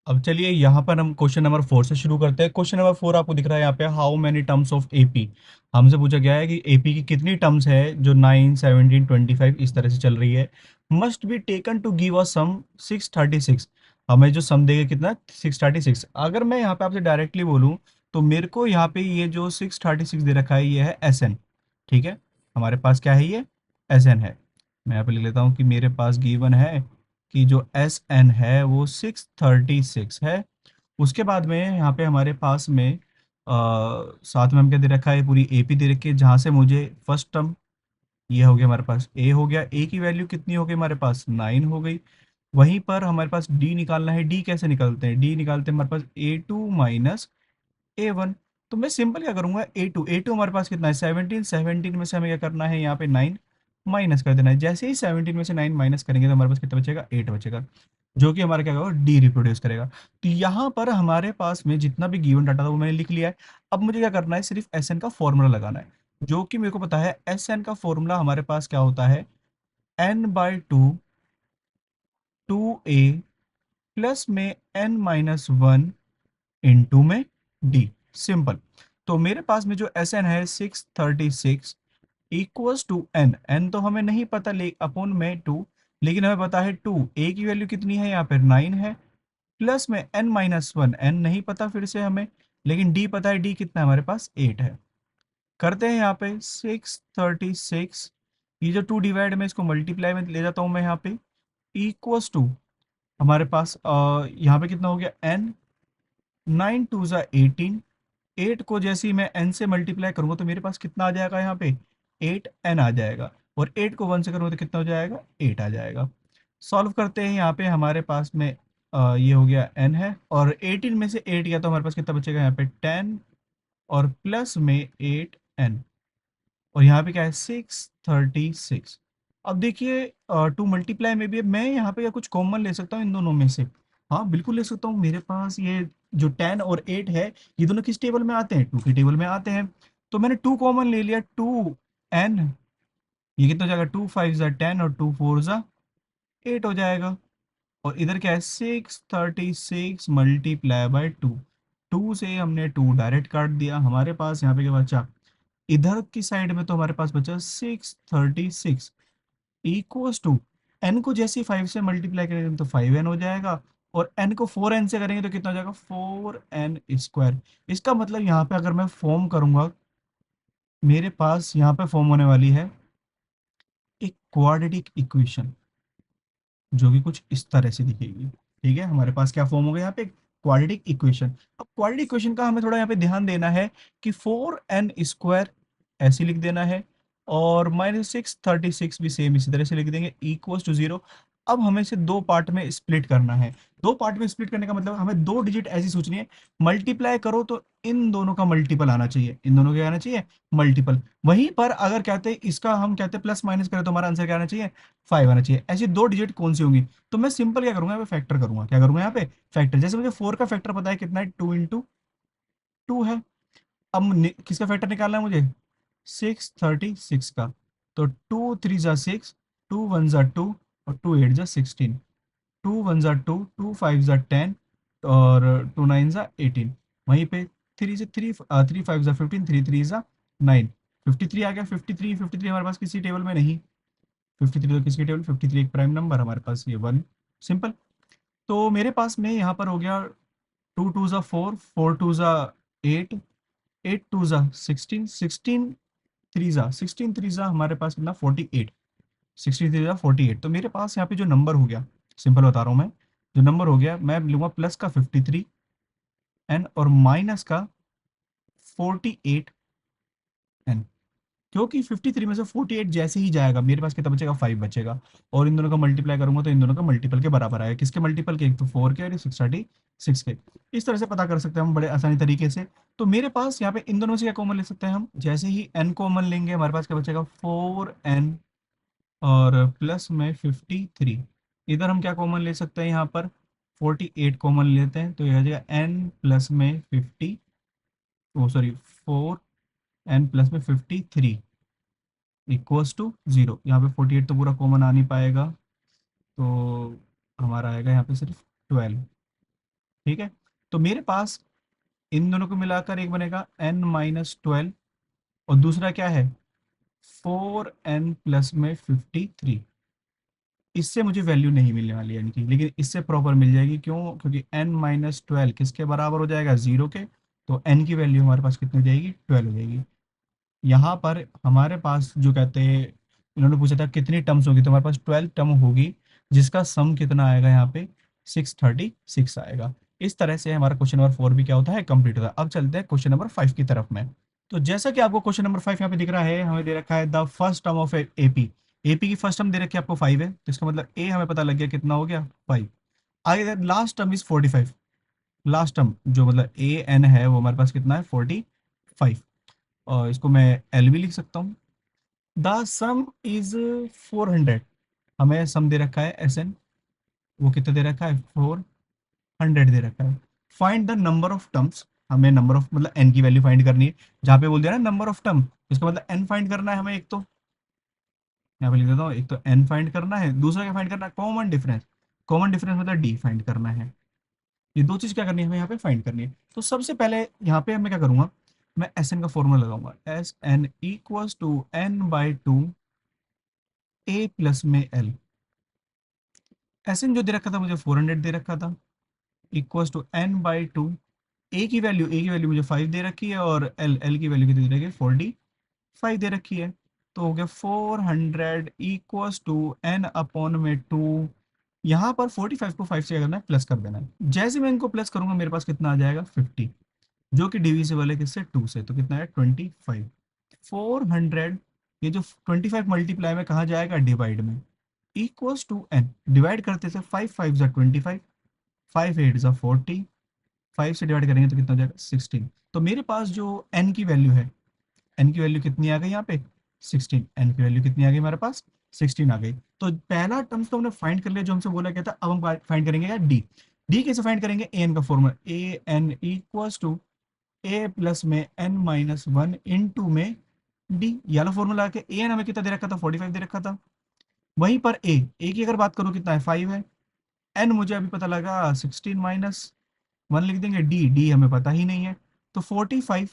अब चलिए यहाँ पर हम क्वेश्चन नंबर 4 से शुरू करते हैं। क्वेश्चन नंबर 4 आपको दिख रहा है यहाँ पे, how many terms of AP. हमसे पूछा गया है कि एपी की कितनी टर्म्स है जो 9, 17, 25 इस तरह से चल रही है। Must be taken to give a sum 636। हमें जो सम देगा कितना, 636। अगर मैं यहाँ पे आपसे डायरेक्टली बोलूँ तो मेरे को यहाँ पे ये जो 636 दे रखा है ये है एस एन। ठीक है, हमारे पास क्या है, ये एस एन है। मैं यहाँ पे लिख लेता हूँ कि मेरे पास गिवन है कि जो एस एन है वो 636 है। उसके बाद में यहाँ पे हमारे पास में साथ में हम क्या दे रखा है, पूरी ए पी दे रखी है, जहाँ से मुझे फर्स्ट टर्म ये हो गया, हमारे पास ए हो गया। ए की वैल्यू कितनी हो गई हमारे पास, 9 हो गई। वहीं पर हमारे पास डी निकालना है। डी कैसे निकालते हैं, डी निकालते हैं हमारे पास A2 माइनस A1। तो मैं सिंपल क्या करूंगा, ए टू हमारे पास कितना है, 17। 17 में से हमें क्या करना है, यहाँ पे 9 माइनस कर देना है। जैसे ही 17 में से 9 माइनस करेंगे तो हमारे पास कितना बचेगा, 8 बचेगा, जो कि हमारा क्या होगा, डी रिप्रोड्यूस करेगा। तो यहाँ पर हमारे पास में जितना भी गिवन डाटा था वो मैंने लिख लिया है। अब मुझे क्या करना है, सिर्फ एस एन का फॉर्मूला लगाना है, जो कि मेरे को पता है एस एन का फॉर्मूला हमारे पास क्या होता है, n/2 2a प्लस में n-1 इंटू में डी। सिंपल। तो मेरे पास में जो एस एन है 636 इक्वल्स टू एन। एन तो हमें नहीं पता, ले अपॉन में 2, लेकिन हमें पता है 2। ए की वैल्यू कितनी है, यहाँ पर 9 है, प्लस में n-1। एन नहीं पता फिर से हमें, लेकिन डी पता है। डी कितना है हमारे पास, 8 है। करते हैं यहाँ पे 636, ये जो 2 डिवाइड में इसको मल्टीप्लाई में ले जाता हूँ मैं यहाँ पे, इक्वल्स टू हमारे पास यहाँ पे कितना हो गया, एन। 9 2 ज़ा 18। 8 को जैसे ही मैं n से मल्टीप्लाई करूंगा तो मेरे पास कितना आ जाएगा, यहाँ पे 8n आ जाएगा। और 8 को 1 से करूंगा तो कितना हो जाएगा, 8 आ जाएगा। सॉल्व करते हैं, यहाँ पे हमारे पास में ये हो गया n है, और 18 में से 8 गया तो हमारे पास कितना बचेगा, यहाँ पे 10 और प्लस में 8n। और यहाँ पे क्या है, 636। अब देखिए, टू मल्टीप्लाई में भी मैं यहाँ पे क्या कुछ कॉमन ले सकता हूँ इन दोनों में से। हाँ बिल्कुल ले सकता हूँ। मेरे पास ये जो 10 और 8 है, ये दोनों किस टेबल में आते हैं, 2 के टेबल में आते हैं। तो मैंने 2 कॉमन ले लिया, 2n। ये कितना हो जाएगा, 2 5 ज़ा 10 और 2 4 ज़ा 8 हो जाएगा। और इधर क्या है, 636 मल्टीप्लाई बाई 2। 2 से हमने 2 डायरेक्ट काट दिया, हमारे पास यहाँ पे क्या बचा, इधर की साइड में तो हमारे पास बचा 636 इक्वल्स टू, एन को जैसे 5 से मल्टीप्लाई करेंगे तो 5n हो जाएगा, और n को 4n से करेंगे तो कितना हो जाएगा, 4n स्क्वायर। इसका मतलब यहाँ पे अगर मैं फॉर्म करूंगा, मेरे पास यहाँ पे फॉर्म होने वाली है एक क्वाड्रेटिक इक्वेशन, जो कि कुछ इस तरह से दिखेगी। ठीक है, हमारे पास क्या फॉर्म होगा यहाँ पे, क्वाड्रेटिक इक्वेशन। अब क्वाड्रेटिक इक्वेशन का हमें थोड़ा यहाँ पे ध्यान देना है कि 4n स्क्वायर ऐसे लिख देना है, और -636 भी सेम इसी तरह से लिख देंगे, इक्वल्स टू 0। अब हमें इसे दो पार्ट में स्प्लिट करना है। दो पार्ट में स्प्लिट करने का मतलब हमें दो डिजिट ऐसी सोचनी है, मल्टीप्लाई करो तो इन दोनों का मल्टीपल आना चाहिए, इन दोनों का क्या आना चाहिए, मल्टीपल। वहीं पर अगर कहते हैं इसका, हम कहते हैं प्लस माइनस करें तो हमारा आंसर क्या आना चाहिए, 5 आना चाहिए। ऐसी दो डिजिट कौन सी होंगी, तो मैं सिंपल क्या करूंगा, यहाँ पे फैक्टर करूंगा। क्या करूंगा यहाँ पे, फैक्टर। जैसे मुझे 4 का फैक्टर पता है कितना है, 2 इंटू 2 है। अब किसका फैक्टर निकालना है मुझे, 636 का। तो 2 3 ज़ा 6, 2 1 ज़ा 2, और 2 8 ज़ा 16। 2 1 ज़ा 2, 2 5 ज़ा 10, और 2 9 ज़ा 18। वहीं पे 3 5 ज़ा 15, 3 3 ज़ा 9, 53 आ गया। 53, 53 हमारे पास किसी टेबल में नहीं। 53 तो किसकी टेबल, 53 एक प्राइम नंबर हमारे पास, ये 1। सिंपल। तो मेरे पास में यहाँ पर हो गया 2 2 ज़ा 4, 4 2 ज़ा 8, 8 2 ज़ा 16, 16 3 ज़ा हमारे पास कितना, 48। 16 3 ज़ा 48। तो मेरे पास यहाँ पे जो नंबर हो गया, सिंपल बता रहा हूँ मैं, जो नंबर हो गया मैं लूँगा प्लस का 53n और माइनस का 48n। क्योंकि 53 में से 48 जैसे ही जाएगा मेरे पास कितना बचेगा, 5 बचेगा। और इन दोनों का मल्टीप्लाई करूंगा तो इन दोनों का मल्टीपल के बराबर आएगा। किसके मल्टीपल के, एक तो 4 के और 636 के। इस तरह से पता कर सकते हैं हम बड़े आसानी तरीके से। तो मेरे पास यहाँ पे इन दोनों में से क्या कॉमन ले सकते हैं हम, जैसे ही n कॉमन लेंगे हमारे पास क्या बचेगा, 4n और प्लस में 53। इधर हम क्या कॉमन ले सकते हैं, यहाँ पर 48 कॉमन लेते हैं तो यह आ जाएगा n प्लस में 50, ओ सॉरी 4n प्लस में 53 इक्वल्स टू 0। यहाँ पे 48 तो पूरा कॉमन आ नहीं पाएगा, तो हमारा आएगा यहाँ पे सिर्फ 12। ठीक है, तो मेरे पास इन दोनों को मिलाकर एक बनेगा n-12, और दूसरा क्या है 4n प्लस में 53। इससे मुझे वैल्यू नहीं मिलने वाली है इनकी, लेकिन इससे प्रॉपर मिल जाएगी। क्यों? क्योंकि n-12 किसके बराबर हो जाएगा, 0 के। तो n की वैल्यू हमारे पास कितनी हो जाएगी, 12 हो जाएगी। यहाँ पर हमारे पास जो कहते हैं, इन्होंने पूछा था कितनी टर्म्स होगी, तो हमारे पास 12 टर्म होगी, जिसका सम कितना आएगा यहाँ पे 636 आएगा। इस तरह से हमारा क्वेश्चन नंबर 4 भी क्या होता है, कंप्लीट होता है। अब चलते हैं क्वेश्चन नंबर 5 की तरफ में। तो जैसा कि आपको क्वेश्चन नंबर 5 यहाँ पे दिख रहा है, हमें दे रखा है the first term of AP. AP की फर्स्ट टर्म दे रखी है आपको 5 है, तो इसका मतलब ए हमें पता लग गया कितना हो गया 5। आगे last term is 45। Last term जो मतलब ए एन है वो हमारे पास कितना है 45, और इसको मैं एल भी लिख सकता हूँ। The some is 400। हमें सम दे रखा है एस एन, वो कितना दे रखा है 400 दे रखा है। Find the number of terms. हमें नंबर ऑफ मतलब एन की वैल्यू फाइंड करनी है। जहाँ पे बोल दिया ना नंबर ऑफ टर्म, इसका मतलब एन फाइंड करना है हमें। एक तो यहाँ पे लिख देता हूँ, एक तो एन फाइंड करना है, दूसरा क्या फाइंड करना है, कॉमन डिफरेंस। कॉमन डिफरेंस मतलब डी फाइंड करना है। ये दो चीज क्या करनी है हमें यहाँ पे फाइंड करनी है। तो सबसे पहले यहाँ पे मैं क्या करूंगा, मैं एस एन का फॉर्मूला लगाऊंगा। S N equals to N by two A plus में एल। एस एन जो दे रखा था मुझे 400 दे रखा था, equals to N by two. A की वैल्यू मुझे 5 दे रखी है, और एल एल की वैल्यू कितनी दे रखी है 45 दे रखी है। तो हो गया 400 इक्वल्स टू एन अपॉन में 2। यहाँ पर 45 को 5 से क्या करना है, प्लस कर देना है। जैसे मैं इनको प्लस करूंगा मेरे पास कितना आ जाएगा 50, जो कि डिविजिबल है किससे 2 से, तो कितना है 25। 400, ये जो 25 मल्टीप्लाई में कहाँ जाएगा, डिवाइड में, इक्वल्स टू एन। डिवाइड करते थे 5 5 जा 25, 5 8 जा 40, 5 से डिवाइड करेंगे तो कितना हो जाएगा 16। तो मेरे पास जो एन की वैल्यू है, एन की वैल्यू कितनी आ गई यहाँ पे 16। एन की वैल्यू कितनी आ गई हमारे पास 16 आ गई। तो पहला टर्म्स तो हमने फाइंड कर लिया जो हमसे बोला गया था। अब हम फाइंड करेंगे यार डी। डी कैसे फाइंड करेंगे, ए एन का formula, A N equals to A plus में N minus one into में डी। ये वाला फॉर्मूला आके ए एन हमें कितना दे रखा था 45 दे रखा था। वहीं पर ए की अगर बात करूँ कितना है 5 है। एन मुझे अभी पता लगा 16 माइनस वन लिख देंगे, डी डी हमें पता ही नहीं है। तो 45,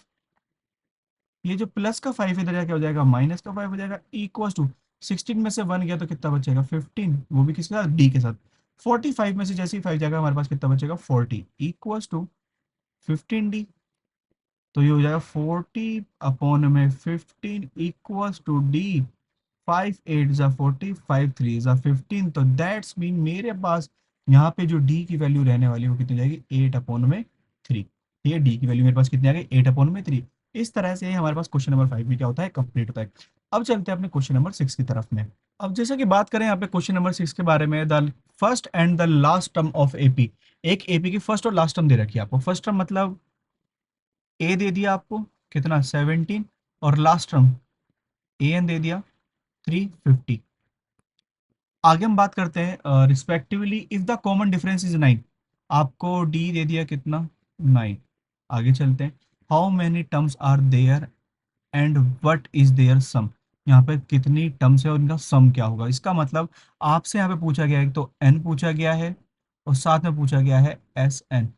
ये जो प्लस का 5 इधर जाके हो जाएगा माइनस का 5 हो जाएगा, इक्वल टू 16 में से 1 गया तो कितना बचेगा 15, वो भी किसके साथ, डी के साथ। 45 में से जैसे ही 5 जाएगा हमारे पास कितना बचेगा 40, इक्वल टू 15 डी। तो ये हो जाएगा 40 अपॉन में 15 इक्वल्स टू डी। 5 8 जा 40, 5 3 जा 15। तो दैट्स मीन मेरे पास यहाँ पे जो डी की वैल्यू रहने वाली है वो कितनी जाएगी 8 अपॉन में 3। ठीक है, डी की वैल्यू मेरे पास कितनी आ गई 8 अपॉन में 3। इस तरह से हमारे पास क्वेश्चन नंबर 5 भी क्या होता है, कंप्लीट होता है। अब चलते हैं अपने क्वेश्चन नंबर 6 की तरफ में। अब जैसा कि बात करें यहाँ पे क्वेश्चन नंबर 6 के बारे में, the first and the last term of AP. एक एपी की फर्स्ट और लास्ट टर्म दे रखी है आपको। फर्स्ट टर्म मतलब ए दे दिया आपको कितना 17, और लास्ट टर्म ए एन दे दिया 350। आगे हम बात करते हैं respectively if the common difference is 9। आपको डी दे दिया कितना 9। आगे चलते हैं, how many terms are there and what is their sum. यहाँ पे कितनी टर्म्स है और इनका सम क्या होगा। इसका मतलब आपसे यहाँ पे पूछा गया है तो एन पूछा गया है, और साथ में पूछा गया है एस एन।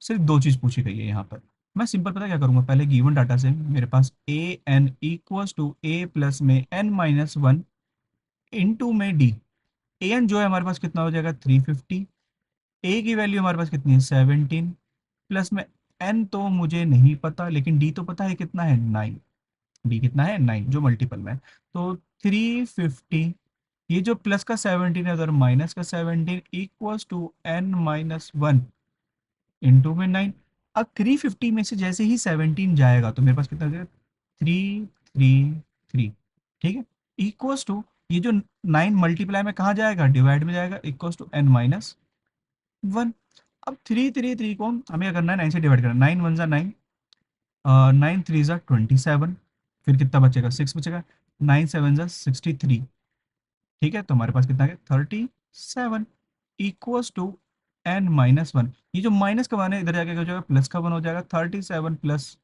सिर्फ दो चीज पूछी गई है यहाँ पर। मैं सिंपल पता क्या करूंगा, पहले गिवन डाटा से मेरे पास A N equals to A plus में एन माइनस वन इंटू में डी। ए एन जो है हमारे पास कितना हो जाएगा 350। ए की वैल्यू हमारे पास कितनी है 17, प्लस में एन तो मुझे नहीं पता, लेकिन डी तो पता है कितना है 9। डी कितना है 9 जो मल्टीपल में है। तो 350, ये जो प्लस का 17 है उधर माइनस का 17 equals to n minus one into में 9। अब 350 में से जैसे ही 17 जाएगा तो मेरे पास कितना हो जाएगा 333। ठीक है, इक्वल्स टू ये जो 9 मल्टीप्लाई में कहाँ जाएगा, डिवाइड में जाएगा, equals to n minus one. अब 333 को हमें क्या करना है 9 से डिवाइड करना है। 9 वन ज़ा 9, 9 3 ज़ा 27, फिर कितना बचेगा 6 बचेगा, 9 7 ज़ा 63। ठीक है, तो हमारे पास कितना है 37 equals to n minus one. ये जो माइनस का वन है इधर जाके क्या हो जाएगा प्लस का वन हो जाएगा, 37 plus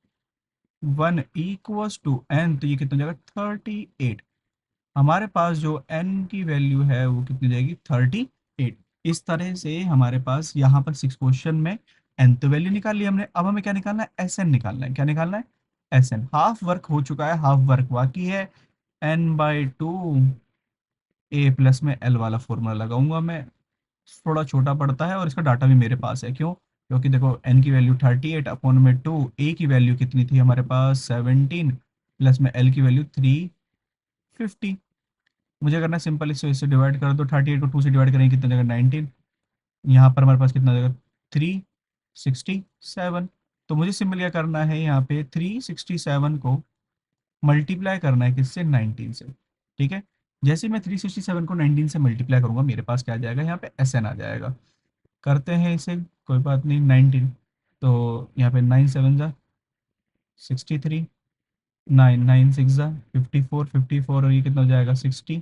one equals to n. तो ये कितना हो जाएगा 38। हमारे पास जो एन की वैल्यू है वो कितनी जाएगी 38। इस तरह से हमारे पास यहाँ पर 6 क्वेश्चन में एन तो वैल्यू निकाल ली हमने। अब हमें क्या निकालना है, एस एन निकालना है। क्या निकालना है, एस एन। हाफ वर्क हो चुका है, हाफ वर्क बाकी है। n/2 ए प्लस में एल वाला फॉर्मूला लगाऊंगा मैं। थोड़ा छोटा पड़ता है और इसका डाटा भी मेरे पास है, क्यों, क्योंकि देखो एन की वैल्यू 38 अपॉन में 2, ए की वैल्यू कितनी थी हमारे पास 17, प्लस में एल की वैल्यू 350। मुझे करना है सिंपल, इससे डिवाइड कर दो। 38 को 2 से डिवाइड करेंगे कितना जगह 19, यहाँ पर हमारे पास कितना जगह 367। तो मुझे सिंपल क्या करना है, यहाँ पे 367 को मल्टीप्लाई करना है किससे, 19 से। ठीक है, जैसे ही मैं 367 को 19 से मल्टीप्लाई करूंगा मेरे पास क्या आ जाएगा, यहाँ पे एस एन आ जाएगा। करते हैं इसे, कोई बात नहीं। 19, तो यहाँ पे 9 7 जा 63, 9 9 6 जा 54, 54 और ये कितना हो जाएगा 60।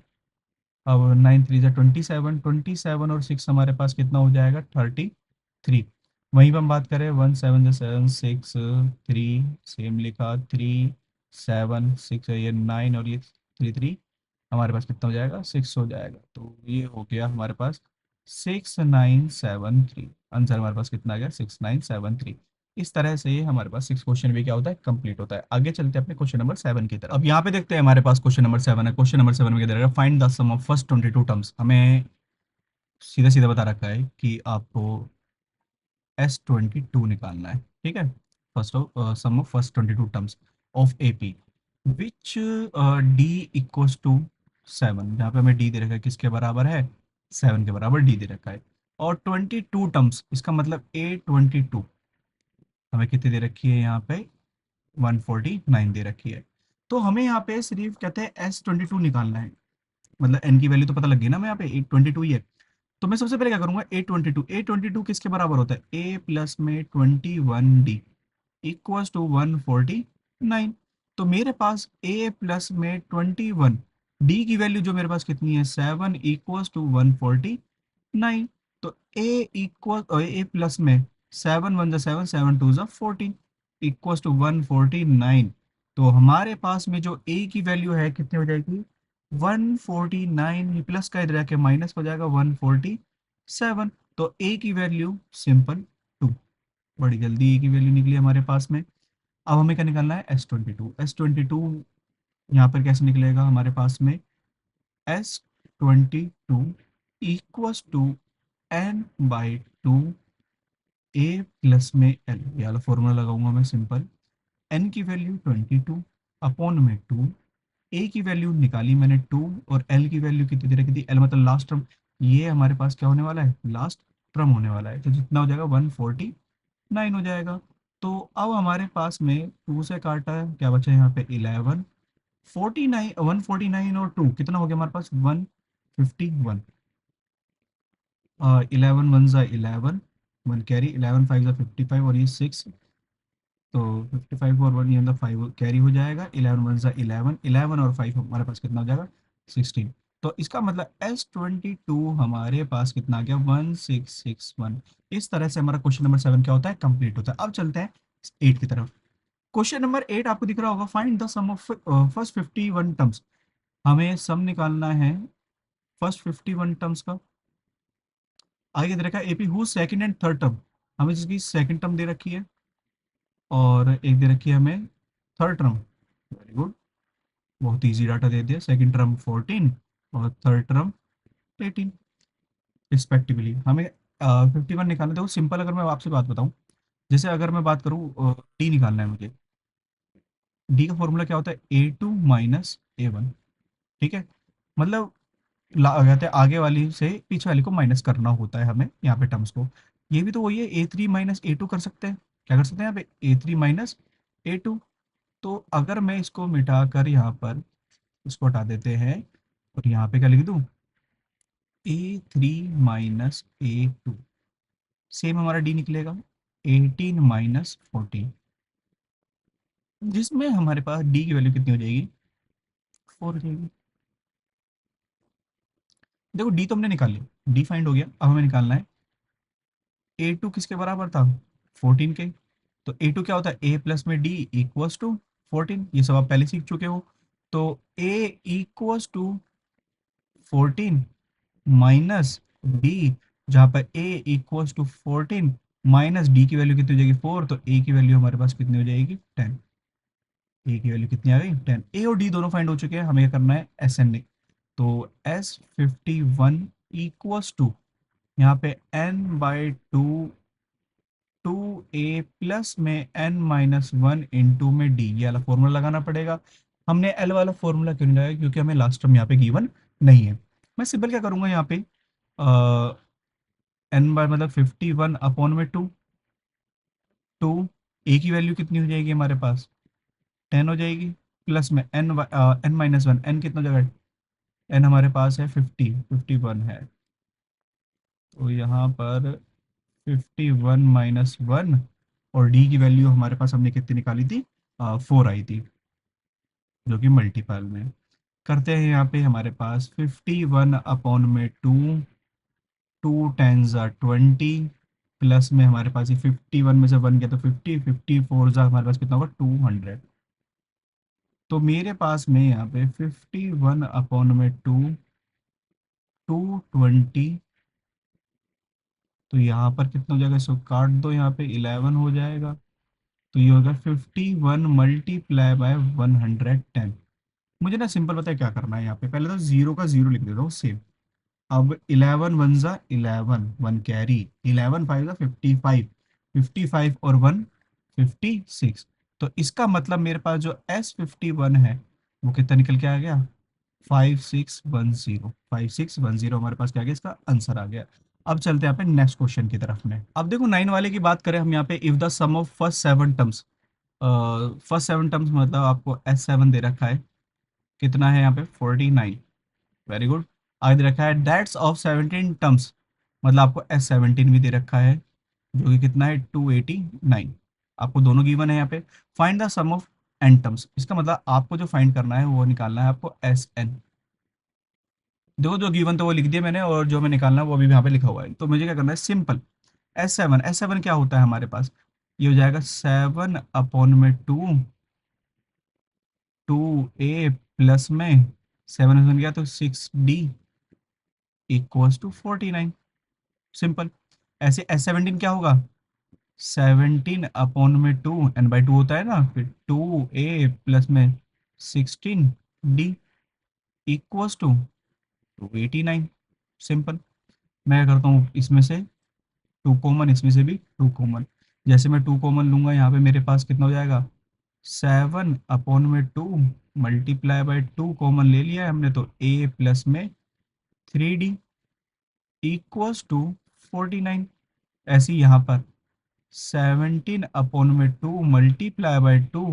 अब 9 3 जा 27, 27 और 6 हमारे पास कितना हो जाएगा 33। वहीं पर हम बात करें 1 7 जा 7 6 3, सेम लिखा 3 7 6, ये 9 और ये 3 3, हमारे पास कितना हो जाएगा 6 हो जाएगा। तो ये हो गया हमारे पास 6973। आंसर हमारे पास कितना आ गया 6973। इस तरह से ये हमारे पास 6 क्वेश्चन भी क्या होता है, कंप्लीट होता है। आगे चलते हैं अपने क्वेश्चन नंबर 7 की तरफ। अब यहाँ पे देखते हैं हमारे पास क्वेश्चन नंबर 7 है। क्वेश्चन नंबर 7 में क्या दे रखा है, find the sum of first 22 terms. हमें सीधा सीधा बता रखा है कि आपको S22 निकालना है। ठीक है, first of sum of first 22 terms of AP which D equals to 7। जहाँ पे हमें D दे रखा है किसके बराबर है, 7 के बराबर D दे रखा है। और 22 टर्म्स, इसका मतलब A22 हमें कितनी दे रखी है, यहाँ पे 149 दे रखी है। तो हमें यहाँ पे सिर्फ कहते हैं S22 निकालना है। मतलब n की वैल्यू तो पता लग गई ना, मैं यहाँ पे 822 ही है। तो मैं सबसे पहले क्या करूंगा, A22 किसके बराबर होता है, A प्लस में 21D इक्वल्स टू 149। तो मेरे पास A प्लस में 21, D की वैल्यू जो मेरे पास कितनी है 7 इक्वल्स टू 149। तो A प्लस में 7 1 7 7 2 14 इक्वल्स टू 149। तो हमारे पास में जो A की वैल्यू है कितनी हो जाएगी 149, ये प्लस का इधर आके माइनस हो जाएगा 147। तो A की वैल्यू सिंपल 2। बड़ी जल्दी A की वैल्यू निकली हमारे पास में। अब हमें क्या निकालना है S22। यहाँ पर कैसे निकलेगा हमारे पास में S22 equals to n/2 A plus में L, ये वाला फॉर्मूला लगाऊंगा मैं सिंपल। n की वैल्यू 22 अपॉन में 2, ए की वैल्यू निकाली मैंने 2 और एल की वैल्यू कितनी दे रखी थी, एल मतलब लास्ट टर्म। ये हमारे पास क्या होने वाला है, लास्ट टर्म होने वाला है। तो जितना हो जाएगा 149 हो जाएगा। तो अब हमारे पास में 2 से काटा है, क्या बचा है यहाँ पे 11, 49, 149 और 2 कितना हो गया हमारे पास 151। 11 1 जा 11, 1 कैरी, 11 5 जा 55 और ये 6, तो 55 और 1 ये मतलब 5 कैरी हो जाएगा। 11 1 जा 11, 11 और 5 हमारे पास कितना हो जाएगा 16। तो इसका मतलब S22 हमारे पास कितना आ गया 1661। इस तरह से हमारा क्वेश्चन नंबर 7 क्या होता है, कंप्लीट होता है। अब चलते हैं 8 की तरफ। क्वेश्चन नंबर 8 आपको दिख रहा होगा, find the sum of first 51 terms. हमें सम निकालना है फर्स्ट 51 टर्म्स का। आगे दे रखा है AP who second and third term, हमें जिसकी सेकंड टर्म दे रखी है और एक दे रखी है हमें थर्ड टर्म। वेरी गुड, बहुत इजी डाटा दे दिया। सेकंड टर्म 14 और थर्ड टर्म 18 रिस्पेक्टिवली। हमें 51 निकालना। देखो सिंपल, अगर मैं आपसे बात बताऊं, जैसे अगर मैं बात करूं डी निकालना है मुझे। डी का फॉर्मूला क्या होता है, A2 माइनस A1। ठीक है, मतलब कहते हैं आगे वाली से पीछे वाली को माइनस करना होता है हमें यहाँ पे टर्म्स को। ये भी तो वही है, A3 माइनस A2 कर सकते हैं। क्या कर सकते हैं यहाँ पे, A3 माइनस A2। तो अगर मैं इसको मिटाकर यहाँ पर इसको हटा देते हैं और यहाँ पे क्या लिख दूँ, A3 माइनस A2, सेम हमारा डी निकलेगा 18 माइनस 14, जिसमें हमारे पास डी की वैल्यू कितनी हो जाएगी 4 हो जाएगी। देखो डी तो हमने निकाल लिया, डी फाइंड हो गया। अब हमें निकालना है A2 किसके बराबर था 14 के। तो A2 क्या होता है, A प्लस में D इक्वल्स टू 14, ये सब आप पहले सीख चुके हो। तो A equals to 14 minus D, जहाँ पर a equals to 14 minus D की वैल्यू कितनी हो जाएगी 4, तो a की वैल्यू हमारे पास कितनी हो जाएगी 10। ए की वैल्यू कितनी आ गई 10। ए और डी दोनों फाइंड हो चुके हैं, हमें क्या करना है एस एन। तो S51 इक्वल्स टू यहाँ पे n/2 2a प्लस में n-1 इंटू में d, ये वाला फॉर्मूला लगाना पड़ेगा। हमने l वाला फॉर्मूला क्यों नहीं लगाया, क्योंकि हमें लास्ट टर्म यहाँ पे गिवन नहीं है। मैं सिंपल क्या करूंगा यहाँ पे n बाय मतलब 51 अपॉन में 2, 2 a की वैल्यू कितनी हो जाएगी हमारे पास 10 हो जाएगी, प्लस में n-1, n कितना जगह n हमारे पास है 51 है, तो यहाँ पर 51 माइनस 1, और डी की वैल्यू हमारे पास हमने कितनी निकाली थी 4 आई थी, जो कि मल्टीपल में करते हैं। यहाँ पे हमारे पास 51 अपॉन में 2, 2 टेन ज़ा 20, प्लस में हमारे पास ये 51 में से 1 गया तो 50, 54 ज़ा हमारे पास कितना होगा 200। तो मेरे पास में यहाँ पे 51 अपॉन में 2, 220, तो यहाँ पर कितना हो जाएगा, इसको काट दो, यहाँ पे 11 हो जाएगा। तो ये होगा 51 मल्टीप्लाई बाय 110। मुझे ना सिंपल पता है क्या करना है, यहाँ पे पहले तो जीरो का जीरो लिख देता हूँ सेम। अब 11 वन ज़ा 11, वन कैरी, 11 फाइव ज़ा 55, 55 और 1 56। तो इसका मतलब मेरे पास जो S51 है वो कितना निकल के आ गया 5610, 5610 हमारे पास क्या आ गया, इसका आंसर आ गया। अब चलते हैं यहाँ पे नेक्स्ट क्वेश्चन की तरफ में। अब देखो 9 वाले की बात करें हम यहाँ पे, if the sum of first 7 terms, first 7 terms मतलब आपको S7 दे रखा है, कितना है यहाँ पे 49, वेरी गुड। आगे दे रखा है डेट्स ऑफ 17 टर्म्स, मतलब आपको S17 भी दे रखा है, जो कि कितना है 289। आपको दोनों गिवन है यहाँ पे। Find the sum of n terms, इसका मतलब आपको जो फाइंड करना है वो निकालना है आपको SN। देखो जो गिवन तो वो लिख दिया मैंने, और जो हमें निकालना है वो अभी यहाँ पे लिखा हुआ है। तो मुझे क्या करना है सिंपल, S7 क्या होता है हमारे पास, ये हो जाएगा 7 अपॉन में 2, 2a प्लस में 7 बन गया तो 6d इक्वल्स टू 49। सिंपल। ऐसे S17 क्या होगा 17 अपॉन में 2, n/2 होता है ना, फिर 2a प्लस में 16d इक्वल्स टू 289। सिंपल। मैं क्या करता हूँ इसमें से 2 कॉमन, इसमें से भी 2 कॉमन, जैसे मैं 2 कॉमन लूंगा यहाँ पे मेरे पास कितना हो जाएगा 7 अपॉन में 2 मल्टीप्लाई बाय 2 कॉमन ले लिया है हमने, तो a प्लस में 3d इक्वल्स टू 49। ऐसे ही यहाँ पर 17 अपॉन में 2 मल्टीप्लाई बाय 2,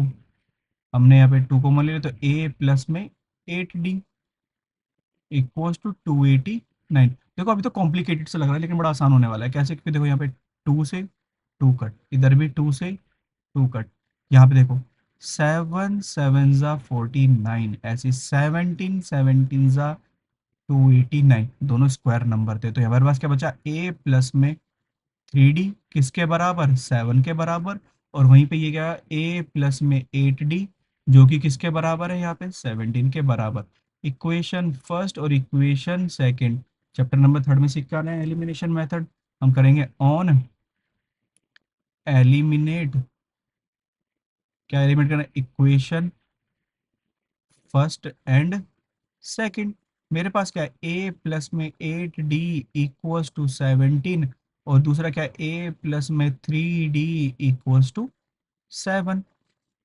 हमने यहाँ पे 2 कॉमन ले लिया तो a प्लस में 8d इक्वल्स टू 289। देखो अभी तो कॉम्प्लिकेटेड से लग रहा है, लेकिन बड़ा आसान होने वाला है। कैसे, क्योंकि देखो यहाँ पे 2 से 2 कट, इधर भी 2 से 2 कट, यहाँ पे देखो 7 7 ज़ा 49, ऐसे 17 17 ज़ा 289, दोनों स्क्वायर नंबर थे। तो हमारे पास क्या बचा a प्लस में 3d किसके बराबर 7 के बराबर, और वहीं पे ये क्या a प्लस में 8d जो कि किसके बराबर है यहाँ पे 17 के बराबर। इक्वेशन फर्स्ट और इक्वेशन सेकंड चैप्टर नंबर 3 में सीखना है एलिमिनेशन मेथड, हम करेंगे ऑन एलिमिनेट, क्या एलिमिनेट करना है इक्वेशन फर्स्ट एंड सेकंड। मेरे पास क्या है a प्लस में 8d इक्वल्स टू 17, और दूसरा क्या है a प्लस में 3d इक्वल्स टू 7।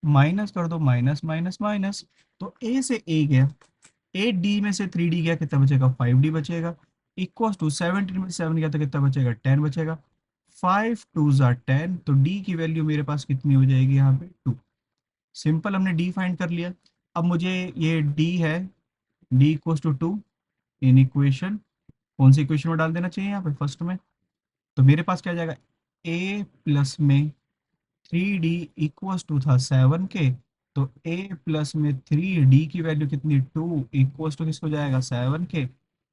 माइनस कर दो, माइनस माइनस माइनस, तो a से a गया, 8d में से 3d गया, कितना बचेगा 5d बचेगा, इक्वल्स टू 17 में से 7 गया तो कितना बचेगा 10 बचेगा। 5 2 ज़ा 10, तो d की वैल्यू मेरे पास कितनी हो जाएगी यहाँ पे 2। सिंपल, हमने d फाइंड कर लिया। अब मुझे ये d है, d equals to 2 in equation, कौन सी इक्वेशन में डाल देना चाहिए यहाँ पे फर्स्ट में, तो मेरे पास क्या आ जाएगा a प्लस में 3d इक्वल्स टू था 7 के, तो a प्लस में 3d की वैल्यू कितनी 2 इक्वल्स टू किसको जाएगा 7 के,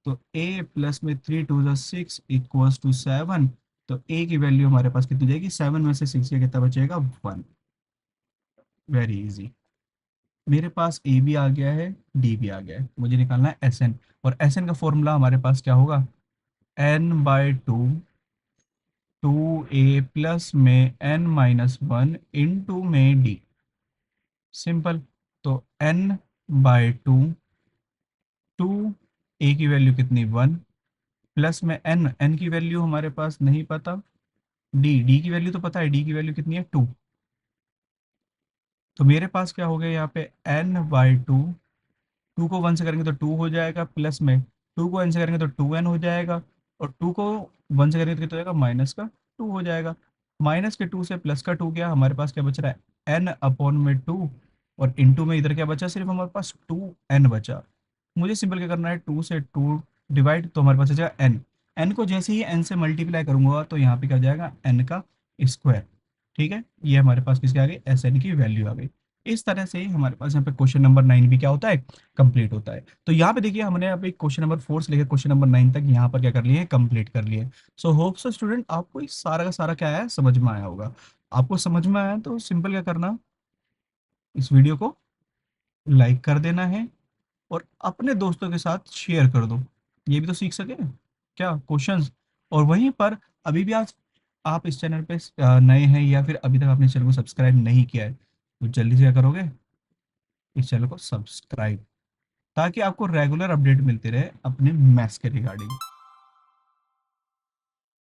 तो a प्लस में 3 2 ज़ा 6 इक्वल्स टू 7, तो a की वैल्यू हमारे पास कितनी जाएगी 7 में से 6 का कितना बचेगा 1। Very easy. मेरे पास a भी आ गया है, d भी आ गया है, मुझे निकालना है SN, और SN का फॉर्मूला हमारे पास क्या होगा n/2 2a प्लस में n-1 इंटू में d। सिंपल। तो n/2 2a की वैल्यू कितनी 1 प्लस में n की वैल्यू हमारे पास नहीं पता, d की वैल्यू तो पता है, d की वैल्यू कितनी है 2। तो मेरे पास क्या हो गया यहाँ पे n/2, 2 को 1 से करेंगे तो 2 हो जाएगा, प्लस में 2 को n से करेंगे तो 2n हो जाएगा, और 2 को 1 से करेंगे तो कितना हो जाएगा, माइनस का 2 हो जाएगा। माइनस के 2 से प्लस का 2 गया, हमारे पास क्या बच रहा है n/2, और इंटू में इधर क्या बचा, सिर्फ हमारे पास 2n बचा। मुझे सिंपल क्या करना है, 2 से 2 डिवाइड, तो हमारे पास आ जाएगा n। n को जैसे ही n से मल्टीप्लाई करूंगा तो यहाँ पे क्या हो जाएगा, n का स्क्वायर। ठीक है, ये हमारे पास किसके आ गई, Sn की वैल्यू आ गई। इस तरह से ही हमारे पास यहाँ पे क्वेश्चन नंबर 9 भी क्या होता है, कंप्लीट होता है। तो यहाँ पे देखिए हमने यहाँ पे क्वेश्चन नंबर 4 से लेकर क्वेश्चन नंबर 9 तक यहाँ पर क्या कर लिए, कंप्लीट कर लिए। सो होप सो स्टूडेंट आपको इस सारा का सारा क्या है, समझ में आया होगा। आपको समझ में आया तो सिंपल क्या करना, इस वीडियो को लाइक कर देना है और अपने दोस्तों के साथ शेयर कर दो, ये भी तो सीख सके क्या क्वेश्चंस। और वहीं पर अभी भी आप इस चैनल पे नए हैं या फिर अभी तक आपने चैनल को सब्सक्राइब नहीं किया है, तो जल्दी से क्या करोगे, इस चैनल को सब्सक्राइब, ताकि आपको रेगुलर अपडेट मिलते रहे अपने मैथ्स के रिगार्डिंग।